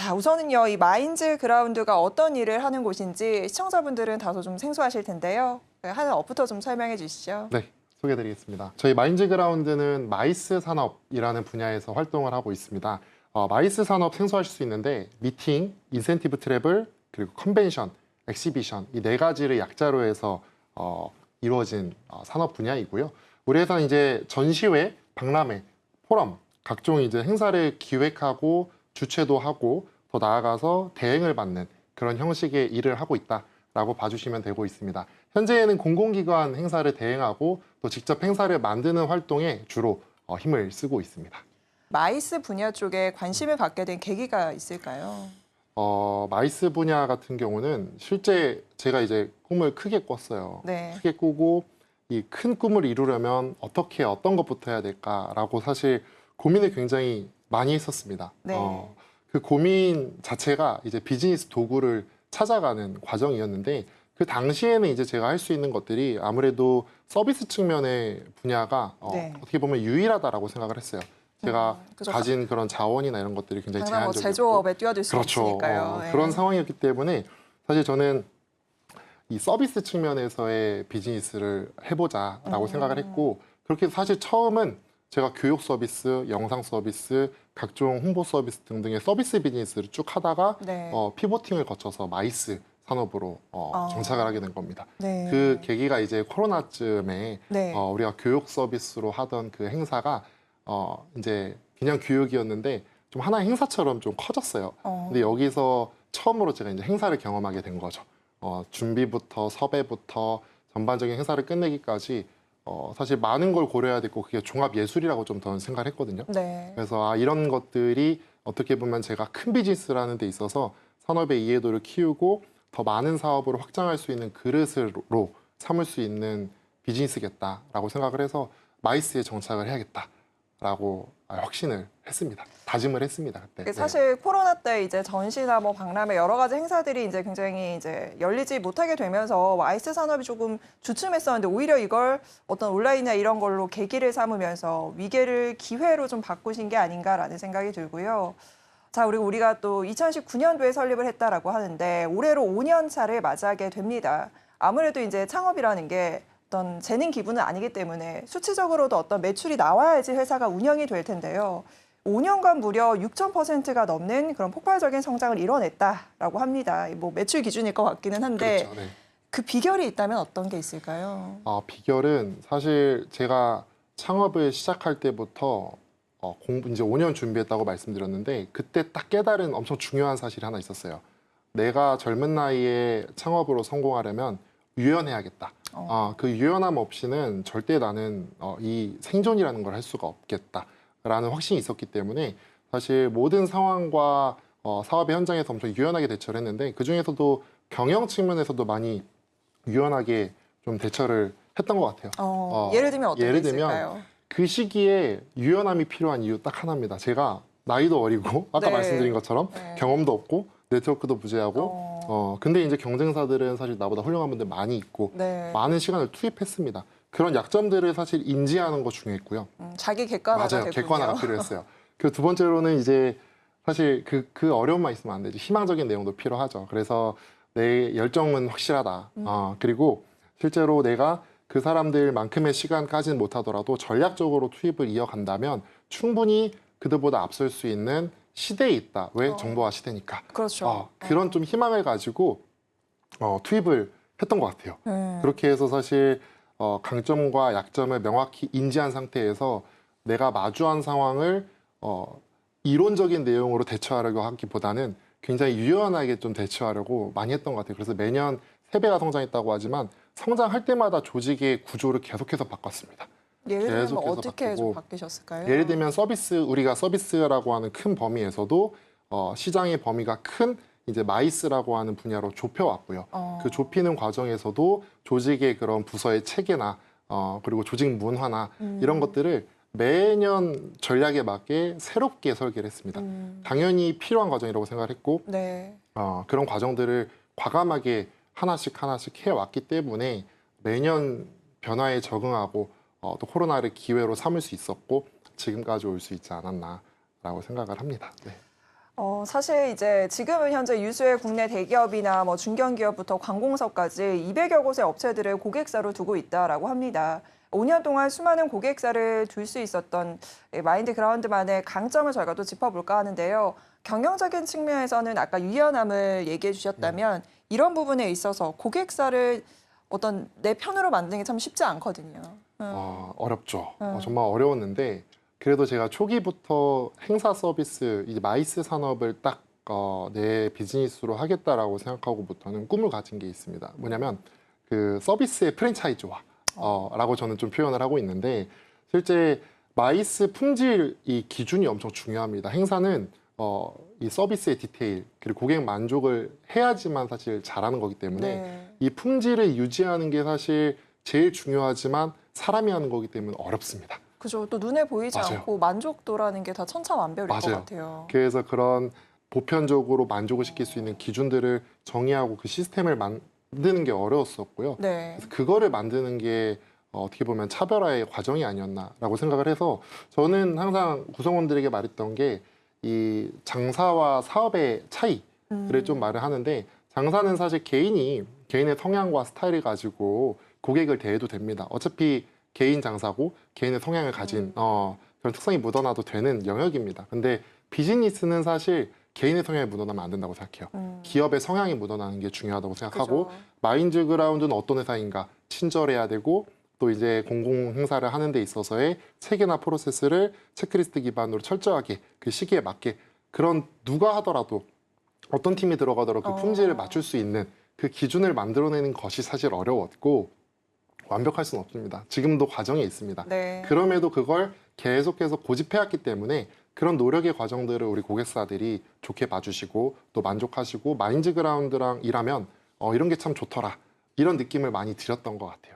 자, 우선은요, 이 마인즈 그라운드가 어떤 일을 하는 곳인지 시청자분들은 다소 좀 생소하실 텐데요. 하는 업부터 좀 설명해 주시죠. 네, 소개해드리겠습니다. 저희 마인즈 그라운드는 마이스 산업이라는 분야에서 활동을 하고 있습니다. 마이스 산업 생소하실 수 있는데 미팅, 인센티브 트래블, 그리고 컨벤션, 엑시비션 이 네 가지를 약자로 해서 이루어진 산업 분야이고요. 우리 회사는 이제 전시회, 박람회, 포럼, 각종 이제 행사를 기획하고 주최도 하고 더 나아가서 대행을 받는 그런 형식의 일을 하고 있다라고 봐주시면 되고 있습니다. 현재에는 공공기관 행사를 대행하고 또 직접 행사를 만드는 활동에 주로 힘을 쓰고 있습니다. 마이스 분야 쪽에 관심을 갖게 된 계기가 있을까요? 마이스 분야 같은 경우는 실제 제가 이제 꿈을 크게 꿨어요. 네. 크게 꾸고 이 큰 꿈을 이루려면 어떤 것부터 해야 될까라고 사실 고민을 굉장히 많이 했었습니다. 네. 그 고민 자체가 이제 비즈니스 도구를 찾아가는 과정이었는데 그 당시에는 이제 제가 할 수 있는 것들이 아무래도 서비스 측면의 분야가 네. 어떻게 보면 유일하다라고 생각을 했어요. 제가 그죠. 가진 그런 자원이나 이런 것들이 굉장히 당장 뭐 제한적이었고 제조업에 뛰어들 수 그렇죠. 있으니까요. 네. 그런 상황이었기 때문에 사실 저는 이 서비스 측면에서의 비즈니스를 해보자라고 생각을 했고 그렇게 해서 사실 처음은 제가 교육 서비스, 영상 서비스, 각종 홍보 서비스 등등의 서비스 비즈니스를 쭉 하다가 네. 피보팅을 거쳐서 마이스 산업으로 정착을 하게 된 겁니다. 네. 그 계기가 이제 코로나쯤에 네. 우리가 교육 서비스로 하던 그 행사가 이제 그냥 교육이었는데 좀 하나의 행사처럼 좀 커졌어요. 근데 여기서 처음으로 제가 이제 행사를 경험하게 된 거죠. 준비부터 섭외부터 전반적인 행사를 끝내기까지 사실 많은 걸 고려해야 되고 그게 종합 예술이라고 좀 더 생각을 했거든요. 네. 그래서 이런 것들이 어떻게 보면 제가 큰 비즈니스라는 데 있어서 산업의 이해도를 키우고 더 많은 사업으로 확장할 수 있는 그릇으로 삼을 수 있는 비즈니스겠다라고 생각을 해서 마이스에 정착을 해야겠다라고 확신을 했습니다. 다짐을 했습니다. 그때. 사실 코로나 때 이제 전시나 뭐 박람회 여러 가지 행사들이 이제 굉장히 이제 열리지 못하게 되면서 마이스 산업이 조금 주춤했었는데 오히려 이걸 어떤 온라인이나 이런 걸로 계기를 삼으면서 위기를 기회로 좀 바꾸신 게 아닌가라는 생각이 들고요. 자, 그리고 우리가 또 2019년도에 설립을 했다라고 하는데 올해로 5년 차를 맞이하게 됩니다. 아무래도 이제 창업이라는 게 어떤 재능 기부는 아니기 때문에 수치적으로도 어떤 매출이 나와야지 회사가 운영이 될 텐데요. 5년간 무려 6,000%가 넘는 그런 폭발적인 성장을 이뤄냈다라고 합니다. 뭐 매출 기준일 것 같기는 한데 그렇죠. 네. 그 비결이 있다면 어떤 게 있을까요? 비결은 사실 제가 창업을 시작할 때부터 이제 5년 준비했다고 말씀드렸는데 그때 딱 깨달은 엄청 중요한 사실이 하나 있었어요. 내가 젊은 나이에 창업으로 성공하려면 유연해야겠다. 그 유연함 없이는 절대 나는 이 생존이라는 걸 할 수가 없겠다라는 확신이 있었기 때문에 사실 모든 상황과 사업의 현장에서 엄청 유연하게 대처를 했는데 그중에서도 경영 측면에서도 많이 유연하게 좀 대처를 했던 것 같아요. 예를 들면 어떤 게 예를 들면 있을까요? 그 시기에 유연함이 필요한 이유 딱 하나입니다. 제가 나이도 어리고 아까 네. 말씀드린 것처럼 네. 경험도 없고 네트워크도 부재하고 근데 이제 경쟁사들은 사실 나보다 훌륭한 분들 많이 있고 네. 많은 시간을 투입했습니다. 그런 약점들을 사실 인지하는 거 중요했고요. 자기 객관화가 맞아요. 되군요. 객관화가 필요했어요. 그 두 번째로는 이제 사실 그 어려움만 있으면 안 되지. 희망적인 내용도 필요하죠. 그래서 내 열정은 확실하다. 그리고 실제로 내가 그 사람들만큼의 시간까지는 못하더라도 전략적으로 투입을 이어간다면 충분히 그들보다 앞설 수 있는 시대에 있다. 왜? 정보화 시대니까. 그렇죠. 그런 좀 희망을 가지고 투입을 했던 것 같아요. 그렇게 해서 사실 강점과 약점을 명확히 인지한 상태에서 내가 마주한 상황을 이론적인 내용으로 대처하려고 하기보다는 굉장히 유연하게 좀 대처하려고 많이 했던 것 같아요. 그래서 매년 3배가 성장했다고 하지만 성장할 때마다 조직의 구조를 계속해서 바꿨습니다. 예를 들면 계속해서 어떻게 바꾸고. 좀 바뀌셨을까요? 예를 들면 우리가 서비스라고 하는 큰 범위에서도 시장의 범위가 큰 이제 마이스라고 하는 분야로 좁혀왔고요. 그 좁히는 과정에서도 조직의 그런 부서의 체계나 그리고 조직 문화나 이런 것들을 매년 전략에 맞게 새롭게 설계를 했습니다. 당연히 필요한 과정이라고 생각을 했고 네. 그런 과정들을 과감하게 하나씩 해왔기 때문에 매년 변화에 적응하고 또 코로나를 기회로 삼을 수 있었고 지금까지 올 수 있지 않았나라고 생각을 합니다. 네. 사실 이제 지금은 현재 유수의 국내 대기업이나 뭐 중견기업부터 관공서까지 200여 곳의 업체들을 고객사로 두고 있다라고 합니다. 5년 동안 수많은 고객사를 둘 수 있었던 마인드그라운드만의 강점을 저희가 또 짚어볼까 하는데요. 경영적인 측면에서는 아까 유연함을 얘기해 주셨다면 이런 부분에 있어서 고객사를 어떤 내 편으로 만드는 게 참 쉽지 않거든요. 어렵죠. 정말 어려웠는데 그래도 제가 초기부터 행사 서비스, 이제 마이스 산업을 딱 내 비즈니스로 하겠다라고 생각하고부터는 꿈을 가진 게 있습니다. 뭐냐면 그 서비스의 프랜차이즈화 라고 저는 좀 표현을 하고 있는데 실제 마이스 품질 이 기준이 엄청 중요합니다. 행사는 이 서비스의 디테일 그리고 고객 만족을 해야지만 사실 잘하는 거기 때문에 네. 이 품질을 유지하는 게 사실 제일 중요하지만 사람이 하는 거기 때문에 어렵습니다. 그죠. 또 눈에 보이지 맞아요. 않고 만족도라는 게 다 천차만별일 것 맞아요. 같아요. 그래서 그런 보편적으로 만족을 시킬 수 있는 기준들을 정의하고 그 시스템을 만드는 게 어려웠었고요. 네. 그래서 그거를 만드는 게 어떻게 보면 차별화의 과정이 아니었나라고 생각을 해서 저는 항상 구성원들에게 말했던 게 이 장사와 사업의 차이를 좀 말을 하는데 장사는 사실 개인의 성향과 스타일을 가지고 고객을 대해도 됩니다. 어차피 개인 장사고 개인의 성향을 가진 그런 특성이 묻어나도 되는 영역입니다. 근데 비즈니스는 사실 개인의 성향이 묻어나면 안 된다고 생각해요. 기업의 성향이 묻어나는 게 중요하다고 생각하고 그죠. 마인드그라운드는 어떤 회사인가 친절해야 되고 또 이제 공공 행사를 하는 데 있어서의 체계나 프로세스를 체크리스트 기반으로 철저하게 그 시기에 맞게 그런 누가 하더라도 어떤 팀이 들어가더라도 그 품질을 맞출 수 있는 그 기준을 만들어내는 것이 사실 어려웠고 완벽할 수는 없습니다. 지금도 과정이 있습니다. 네. 그럼에도 그걸 계속해서 고집해왔기 때문에 그런 노력의 과정들을 우리 고객사들이 좋게 봐주시고 또 만족하시고 마인드그라운드랑 일하면 이런 게 참 좋더라 이런 느낌을 많이 드렸던 것 같아요.